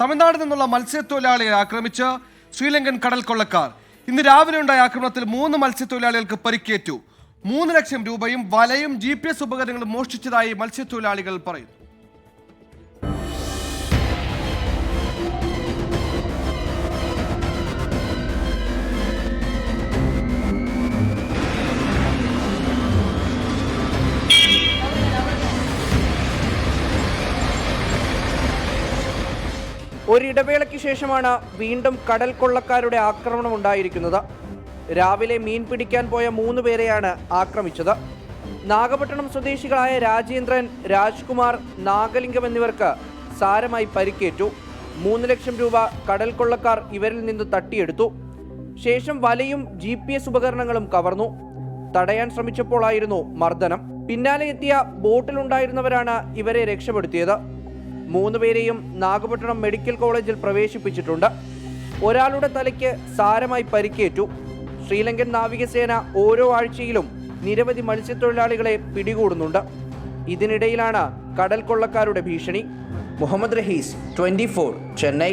തമിഴ്നാട്ടിൽ നിന്നുള്ള മത്സ്യത്തൊഴിലാളിയെ ആക്രമിച്ച് ശ്രീലങ്കൻ കടൽ കൊള്ളക്കാർ. ഇന്ന് രാവിലെ ഉണ്ടായ ആക്രമണത്തിൽ 3 മത്സ്യത്തൊഴിലാളികൾക്ക് പരിക്കേറ്റു. 3 ലക്ഷം രൂപയും വലയും GPS ഉപകരണങ്ങളും മോഷ്ടിച്ചതായി മത്സ്യത്തൊഴിലാളികൾ പറയുന്നു. ഒരിടവേളയ്ക്ക് ശേഷമാണ് വീണ്ടും കടൽ കൊള്ളക്കാരുടെ ആക്രമണം ഉണ്ടായിരിക്കുന്നത്. രാവിലെ മീൻ പിടിക്കാൻ പോയ 3 പേരെയാണ് ആക്രമിച്ചത്. നാഗപട്ടണം സ്വദേശികളായ രാജേന്ദ്രൻ, രാജ്കുമാർ, നാഗലിംഗം എന്നിവർക്ക് സാരമായി പരിക്കേറ്റു. 3 ലക്ഷം രൂപ കടൽ കൊള്ളക്കാർ ഇവരിൽ നിന്ന് തട്ടിയെടുത്തു. ശേഷം വലയും GPS ഉപകരണങ്ങളും കവർന്നു. തടയാൻ ശ്രമിച്ചപ്പോഴായിരുന്നു മർദ്ദനം. പിന്നാലെ എത്തിയ ബോട്ടിലുണ്ടായിരുന്നവരാണ് ഇവരെ രക്ഷപ്പെടുത്തിയത്. 3 പേരെയും നാഗപട്ടണം മെഡിക്കൽ കോളേജിൽ പ്രവേശിപ്പിച്ചിട്ടുണ്ട്. ഒരാളുടെ തലയ്ക്ക് സാരമായി പരിക്കേറ്റു. ശ്രീലങ്കൻ നാവികസേന ഓരോ ആഴ്ചയിലും നിരവധി മത്സ്യത്തൊഴിലാളികളെ പിടികൂടുന്നുണ്ട്. ഇതിനിടയിലാണ് കടൽ കൊള്ളക്കാരുടെ ഭീഷണി. മുഹമ്മദ് റഹീസ്, 24, ചെന്നൈ.